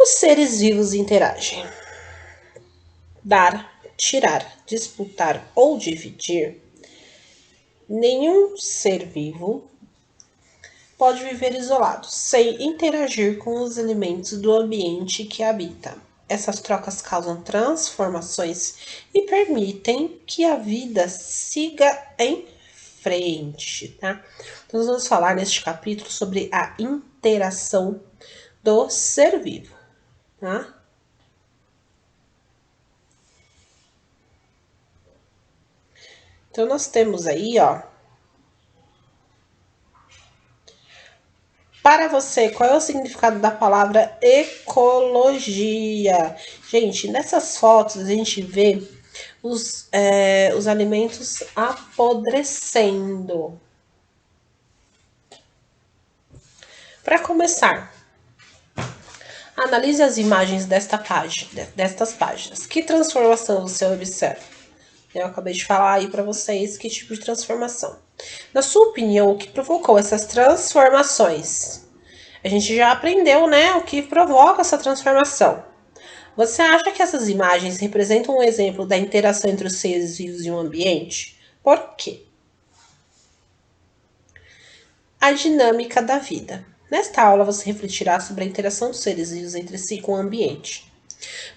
os seres vivos interagem? Dar, tirar, disputar ou dividir. Nenhum ser vivo pode viver isolado, sem interagir com os elementos do ambiente que habita. Essas trocas causam transformações e permitem que a vida siga em frente, tá? Então, nós vamos falar neste capítulo sobre a interação do ser vivo, tá? Então, nós temos aí, ó, para você, qual é o significado da palavra ecologia? Gente, nessas fotos a gente vê os alimentos apodrecendo. Para começar, analise as imagens destas páginas. Que transformação você observa? Eu acabei de falar aí para vocês que tipo de transformação. Na sua opinião, o que provocou essas transformações? A gente já aprendeu, né, o que provoca essa transformação. Você acha que essas imagens representam um exemplo da interação entre os seres vivos e o ambiente? Por quê? A dinâmica da vida. Nesta aula você refletirá sobre a interação dos seres vivos entre si com o ambiente.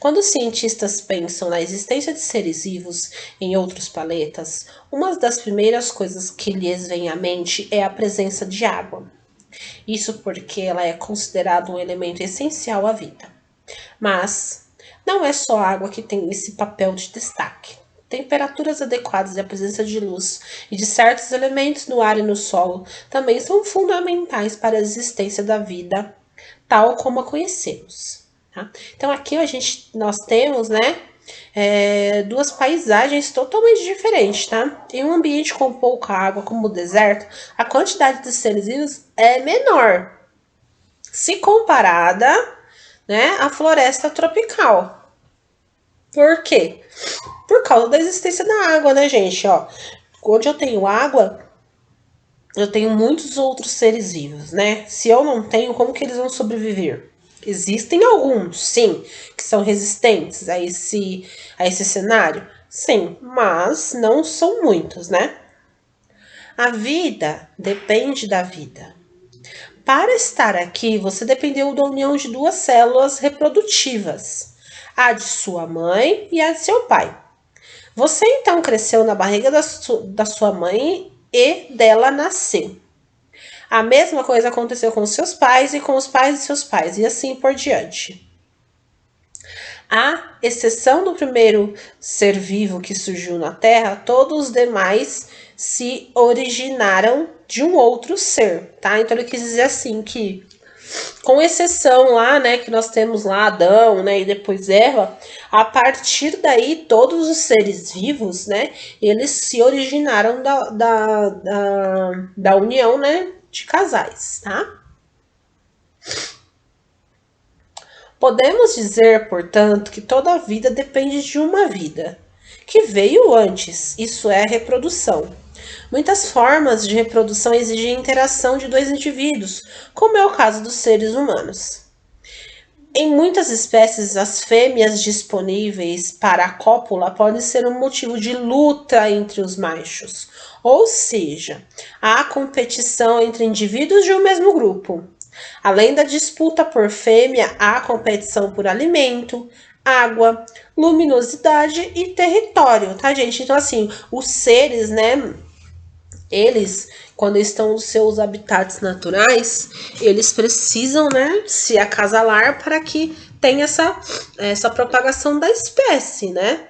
Quando os cientistas pensam na existência de seres vivos em outros planetas, uma das primeiras coisas que lhes vem à mente é a presença de água. Isso porque ela é considerada um elemento essencial à vida. Mas não é só a água que tem esse papel de destaque. Temperaturas adequadas e a presença de luz e de certos elementos no ar e no solo também são fundamentais para a existência da vida, tal como a conhecemos. Tá? Então aqui nós temos, né, duas paisagens totalmente diferentes, tá? Em um ambiente com pouca água, como o deserto, a quantidade de seres vivos é menor, se comparada, né, à floresta tropical. Por quê? Por causa da existência da água, né, gente? Ó, onde eu tenho água, eu tenho muitos outros seres vivos, né? Se eu não tenho, como que eles vão sobreviver? Existem alguns, sim, que são resistentes a esse cenário. Sim, mas não são muitos, né? A vida depende da vida. Para estar aqui, você dependeu da união de duas células reprodutivas, a de sua mãe e a de seu pai. Você então cresceu na barriga da sua mãe e dela nasceu. A mesma coisa aconteceu com seus pais e com os pais de seus pais, e assim por diante. À exceção do primeiro ser vivo que surgiu na Terra, todos os demais se originaram de um outro ser, tá? Então ele quis dizer assim que, com exceção lá, né, que nós temos lá Adão, né, e depois Eva, a partir daí todos os seres vivos, né, eles se originaram da união, né, de casais, tá? Podemos dizer, portanto, que toda a vida depende de uma vida, que veio antes, isso é, a reprodução. Muitas formas de reprodução exigem interação de dois indivíduos, como é o caso dos seres humanos. Em muitas espécies, as fêmeas disponíveis para a cópula podem ser um motivo de luta entre os machos, ou seja, há competição entre indivíduos de um mesmo grupo. Além da disputa por fêmea, há competição por alimento, água, luminosidade e território, tá, gente? Então, assim, os seres, né, eles, quando estão nos seus habitats naturais, eles precisam, né, se acasalar para que tenha essa propagação da espécie, né?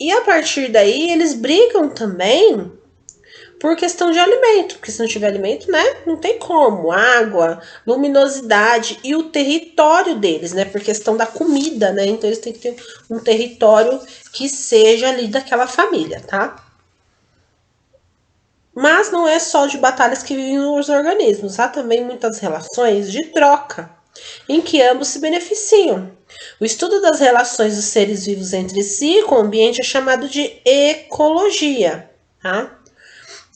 E a partir daí, eles brigam também por questão de alimento, porque se não tiver alimento, né, não tem como. Água, luminosidade e o território deles, né, por questão da comida, né, então eles têm que ter um território que seja ali daquela família, tá? Mas não é só de batalhas que vivem os organismos, há também muitas relações de troca, em que ambos se beneficiam. O estudo das relações dos seres vivos entre si e com o ambiente é chamado de ecologia, tá?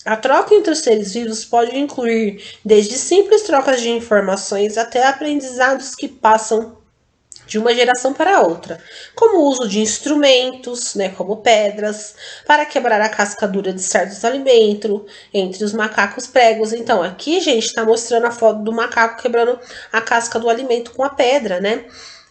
A troca entre os seres vivos pode incluir desde simples trocas de informações até aprendizados que passam de uma geração para outra, como o uso de instrumentos, né, como pedras, para quebrar a casca dura de certos alimentos, entre os macacos pregos. Então, aqui, gente, está mostrando a foto do macaco quebrando a casca do alimento com a pedra, né?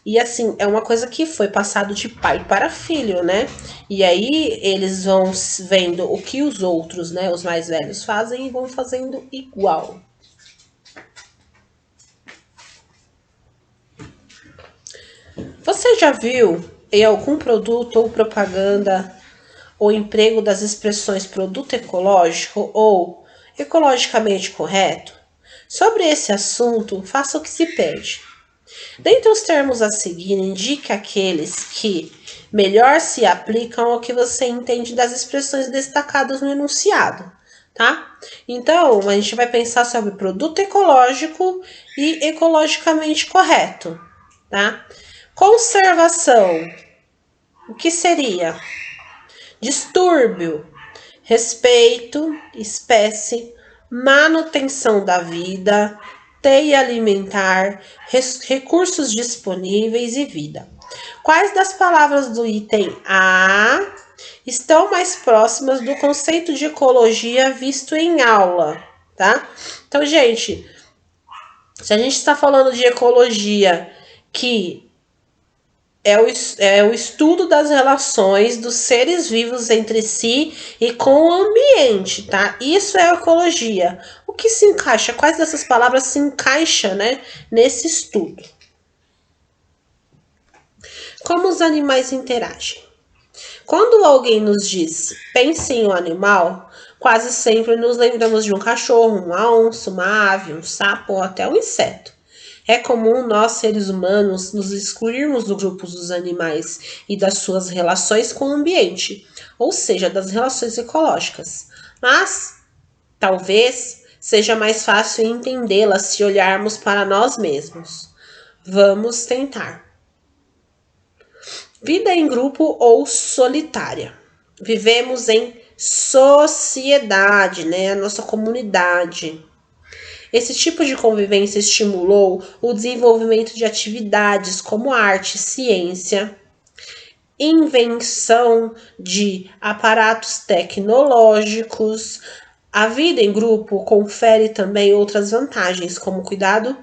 E assim, é uma coisa que foi passado de pai para filho, né? E aí eles vão vendo o que os outros, né, os mais velhos fazem e vão fazendo igual. Você já viu em algum produto ou propaganda o emprego das expressões produto ecológico ou ecologicamente correto? Sobre esse assunto, faça o que se pede. Dentre os termos a seguir, indique aqueles que melhor se aplicam ao que você entende das expressões destacadas no enunciado, tá? Então, a gente vai pensar sobre produto ecológico e ecologicamente correto, tá? Conservação. O que seria? Distúrbio, respeito, espécie, manutenção da vida, teia alimentar, recursos disponíveis e vida. Quais das palavras do item A estão mais próximas do conceito de ecologia visto em aula, tá? Então, gente, se a gente está falando de ecologia, que é o estudo das relações dos seres vivos entre si e com o ambiente, tá? Isso é ecologia. O que se encaixa? Quais dessas palavras se encaixa, né, nesse estudo? Como os animais interagem? Quando alguém nos diz pense em um animal, quase sempre nos lembramos de um cachorro, uma onça, uma ave, um sapo ou até um inseto. É comum nós, seres humanos, nos excluirmos do grupo dos animais e das suas relações com o ambiente, ou seja, das relações ecológicas. Mas, talvez, seja mais fácil entendê-las se olharmos para nós mesmos. Vamos tentar. Vida em grupo ou solitária. Vivemos em sociedade, né? A nossa comunidade. Esse tipo de convivência estimulou o desenvolvimento de atividades como arte, ciência, invenção de aparatos tecnológicos. A vida em grupo confere também outras vantagens, como cuidado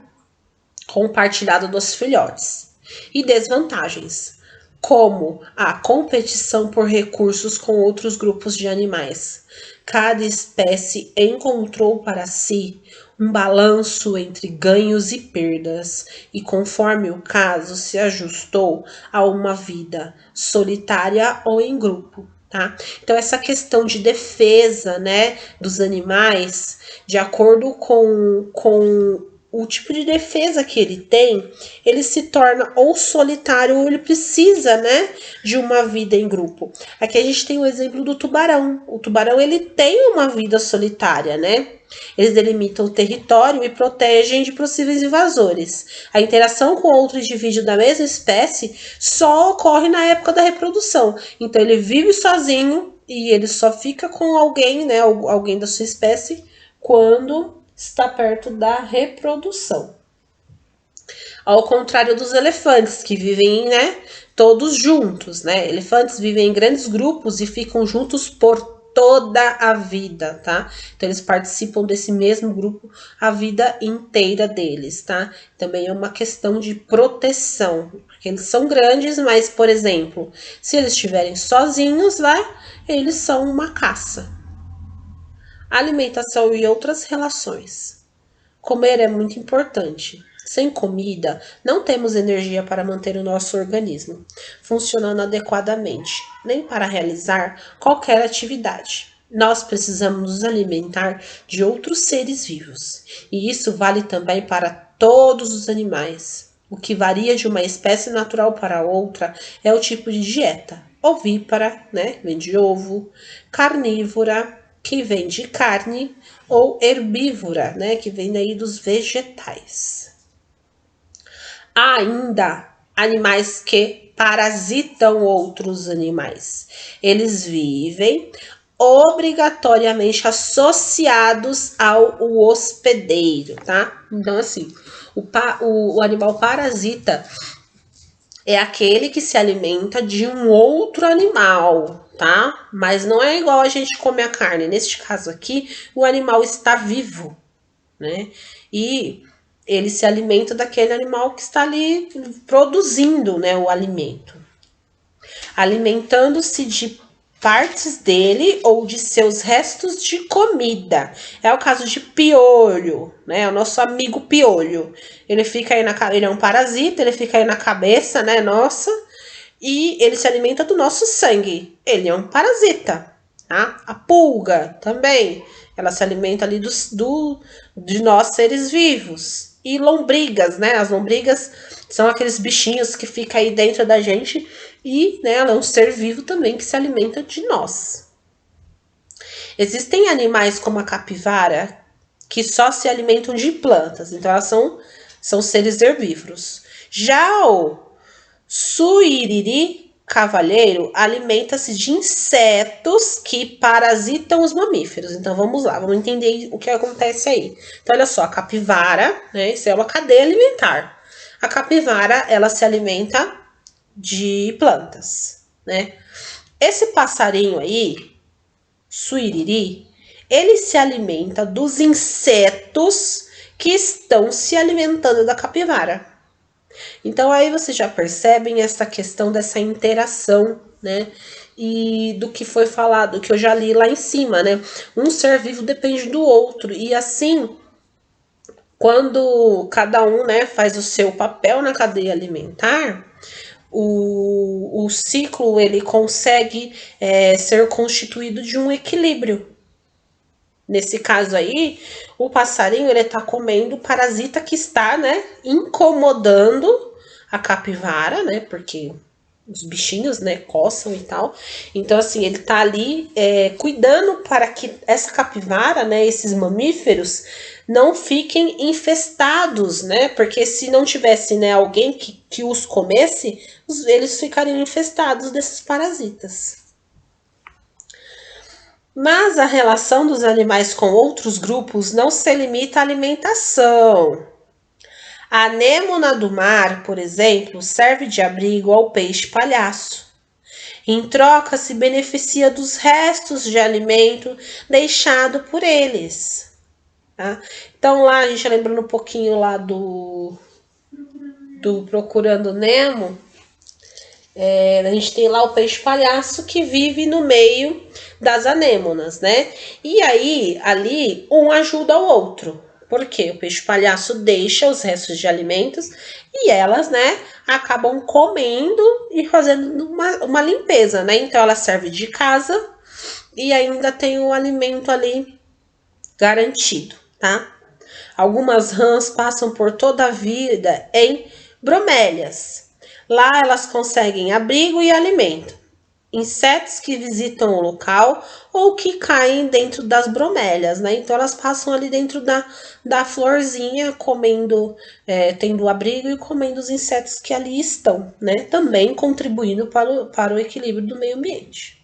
compartilhado dos filhotes, e desvantagens, como a competição por recursos com outros grupos de animais. Cada espécie encontrou para si um balanço entre ganhos e perdas, e conforme o caso se ajustou a uma vida solitária ou em grupo. Tá? Então, essa questão de defesa, né, dos animais, de acordo com o tipo de defesa que ele tem, ele se torna ou solitário ou ele precisa, né, de uma vida em grupo. Aqui a gente tem o exemplo do tubarão. O tubarão, ele tem uma vida solitária, né? Eles delimitam o território e protegem de possíveis invasores. A interação com outro indivíduo da mesma espécie só ocorre na época da reprodução. Então ele vive sozinho e ele só fica com alguém, né, alguém da sua espécie, quando está perto da reprodução. Ao contrário dos elefantes, que vivem, né, todos juntos, né? Elefantes vivem em grandes grupos e ficam juntos por toda a vida, tá? Então eles participam desse mesmo grupo a vida inteira deles, tá? Também é uma questão de proteção, porque eles são grandes, mas, por exemplo, se eles estiverem sozinhos lá, eles são uma caça. Alimentação e outras relações. Comer é muito importante. Sem comida, não temos energia para manter o nosso organismo funcionando adequadamente, nem para realizar qualquer atividade. Nós precisamos nos alimentar de outros seres vivos, e isso vale também para todos os animais. O que varia de uma espécie natural para outra é o tipo de dieta. Ovípara, né, vem de ovo, carnívora, que vem de carne, ou herbívora, né, que vem daí dos vegetais. Há ainda animais que parasitam outros animais. Eles vivem obrigatoriamente associados ao hospedeiro, tá? Então, assim, o animal parasita é aquele que se alimenta de um outro animal, tá? Mas não é igual a gente comer a carne. Neste caso aqui, o animal está vivo, né? E ele se alimenta daquele animal que está ali produzindo, né, o alimento. Alimentando-se de partes dele ou de seus restos de comida. É o caso de piolho, né? O nosso amigo piolho. Ele fica aí ele é um parasita, ele fica aí na cabeça, né, nossa, e ele se alimenta do nosso sangue. Ele é um parasita, tá? A pulga também, ela se alimenta ali de nós seres vivos. E lombrigas, né? As lombrigas são aqueles bichinhos que ficam aí dentro da gente e, né, ela é um ser vivo também que se alimenta de nós. Existem animais como a capivara que só se alimentam de plantas, então elas são seres herbívoros. Já o suiriri cavalheiro alimenta-se de insetos que parasitam os mamíferos. Então vamos lá, vamos entender o que acontece aí. Então olha só, a capivara, né, isso é uma cadeia alimentar. A capivara, ela se alimenta de plantas, né? Esse passarinho aí, suiriri, ele se alimenta dos insetos que estão se alimentando da capivara. Então aí vocês já percebem essa questão dessa interação, né? E do que foi falado, que eu já li lá em cima, né? Um ser vivo depende do outro. E assim, quando cada um, né, faz o seu papel na cadeia alimentar, o ciclo ele consegue ser constituído de um equilíbrio. Nesse caso aí, o passarinho ele tá comendo o parasita que está, né, incomodando a capivara, né, porque os bichinhos, né, coçam e tal. Então, assim, ele tá ali cuidando para que essa capivara, né, esses mamíferos, não fiquem infestados, né, porque se não tivesse, né, alguém que os comesse, eles ficariam infestados desses parasitas. Mas a relação dos animais com outros grupos não se limita à alimentação. A anêmona do mar, por exemplo, serve de abrigo ao peixe palhaço. Em troca, se beneficia dos restos de alimento deixado por eles. Tá? Então, lá, a gente lembrando um pouquinho lá do Procurando Nemo, a gente tem lá o peixe palhaço que vive no meio das anêmonas, né? E aí, ali, um ajuda o outro. Porque o peixe palhaço deixa os restos de alimentos e elas, né, acabam comendo e fazendo uma limpeza, né? Então, ela serve de casa e ainda tem o alimento ali garantido, tá? Algumas rãs passam por toda a vida em bromélias. Lá elas conseguem abrigo e alimento. Insetos que visitam o local ou que caem dentro das bromélias, né? Então elas passam ali dentro da florzinha, comendo, tendo abrigo e comendo os insetos que ali estão, né? Também contribuindo para o equilíbrio do meio ambiente.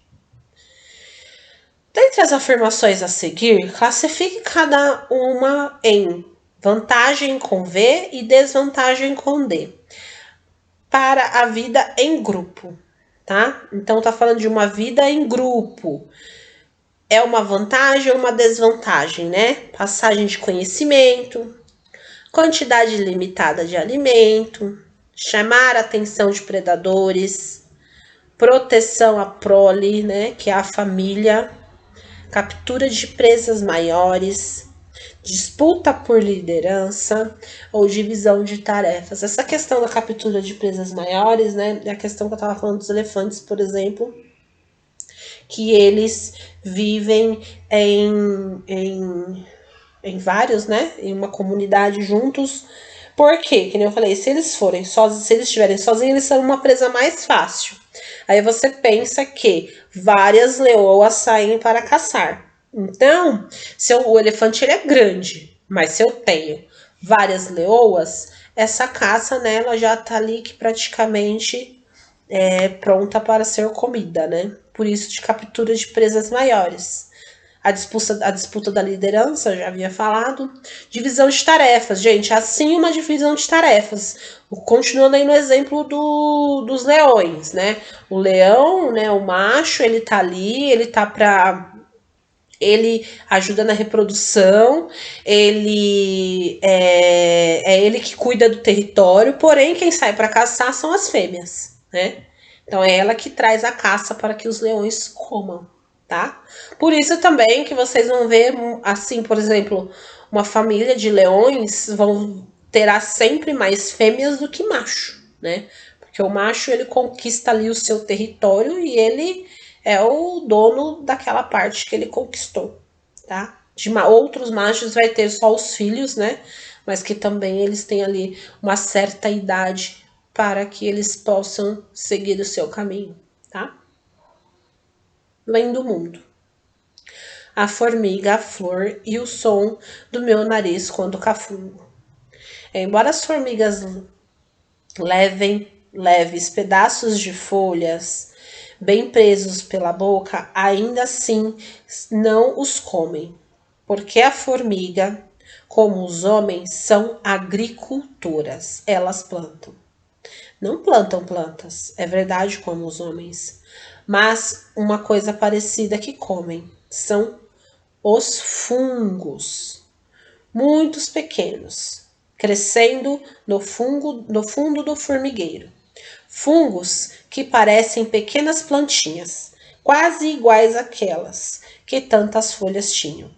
Dentre as afirmações a seguir, classifique cada uma em vantagem com V e desvantagem com D para a vida em grupo, tá? Então tá falando de uma vida em grupo. É uma vantagem ou uma desvantagem, né? Passagem de conhecimento, quantidade limitada de alimento, chamar a atenção de predadores, proteção à prole, né, que é a família, captura de presas maiores, disputa por liderança ou divisão de tarefas. Essa questão da captura de presas maiores, né, é a questão que eu estava falando dos elefantes, por exemplo, que eles vivem em vários, né, em uma comunidade juntos. Por quê? Que nem eu falei, se eles forem sozinhos, se eles estiverem sozinhos, eles são uma presa mais fácil. Aí você pensa que várias leoas saem para caçar. Então, o elefante ele é grande, mas se eu tenho várias leoas, essa caça, né, ela já tá ali que praticamente pronta para ser comida, né? Por isso de captura de presas maiores. A disputa da liderança, já havia falado. Divisão de tarefas. Gente, assim uma divisão de tarefas. Continuando aí no exemplo dos leões, né? O leão, né, o macho, ele tá ali, ele ajuda na reprodução, é ele que cuida do território, porém quem sai para caçar são as fêmeas, né? Então é ela que traz a caça para que os leões comam, tá? Por isso também que vocês vão ver, assim, por exemplo, uma família de leões terá sempre mais fêmeas do que macho, né? Porque o macho ele conquista ali o seu território e ele é o dono daquela parte que ele conquistou, tá? Outros machos vai ter só os filhos, né? Mas que também eles têm ali uma certa idade para que eles possam seguir o seu caminho, tá? Além do mundo. A formiga, a flor e o som do meu nariz quando cafungo. Embora as formigas levem leves pedaços de folhas bem presos pela boca, ainda assim não os comem, porque a formiga, como os homens, são agricultoras. Elas plantam. Não plantam plantas, é verdade, como os homens, mas uma coisa parecida que comem são os fungos, muitos pequenos, crescendo no fundo do formigueiro. Fungos que parecem pequenas plantinhas, quase iguais àquelas que tantas folhas tinham.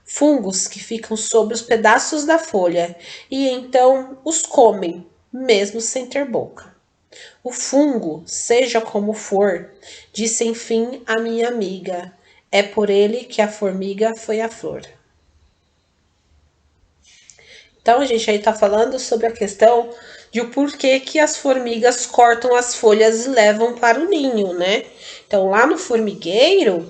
Fungos que ficam sobre os pedaços da folha e então os comem, mesmo sem ter boca. O fungo, seja como for, disse enfim a minha amiga, é por ele que a formiga foi a flor. Então, a gente aí tá falando sobre a questão de o porquê que as formigas cortam as folhas e levam para o ninho, né? Então, lá no formigueiro,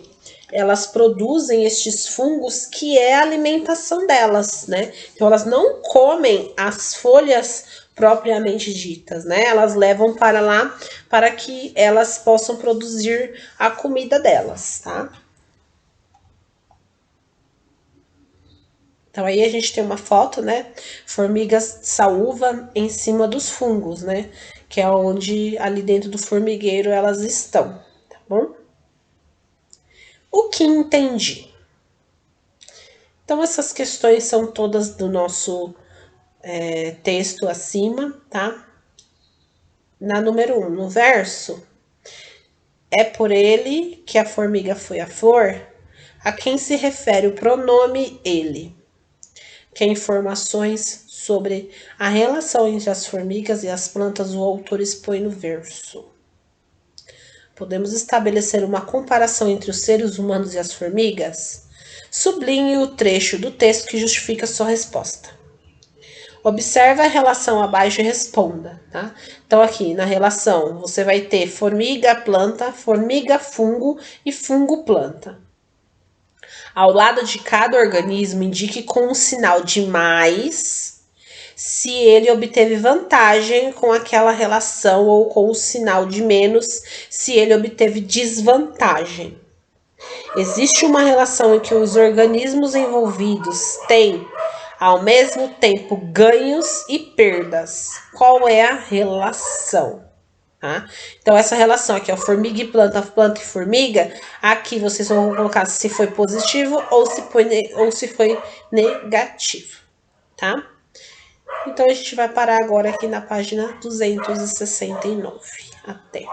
elas produzem estes fungos que é a alimentação delas, né? Então, elas não comem as folhas propriamente ditas, né? Elas levam para lá para que elas possam produzir a comida delas, tá? Então aí a gente tem uma foto, né? Formigas saúva em cima dos fungos, né? Que é onde ali dentro do formigueiro elas estão, tá bom? O que entendi? Então essas questões são todas do nosso texto acima, tá? Na número 1, no verso, é por ele que a formiga foi a flor, a quem se refere o pronome ele. Que informações sobre a relação entre as formigas e as plantas o autor expõe no verso. Podemos estabelecer uma comparação entre os seres humanos e as formigas? Sublinhe o trecho do texto que justifica sua resposta. Observe a relação abaixo e responda, tá? Então, aqui na relação, você vai ter formiga, planta, formiga, fungo e fungo, planta. Ao lado de cada organismo, indique com um sinal de mais se ele obteve vantagem com aquela relação ou com o sinal de menos se ele obteve desvantagem. Existe uma relação em que os organismos envolvidos têm, ao mesmo tempo, ganhos e perdas. Qual é a relação? Tá? Então, essa relação aqui, ó, formiga e planta, planta e formiga, aqui vocês vão colocar se foi positivo ou se foi negativo, tá? Então, a gente vai parar agora aqui na página 269. Até!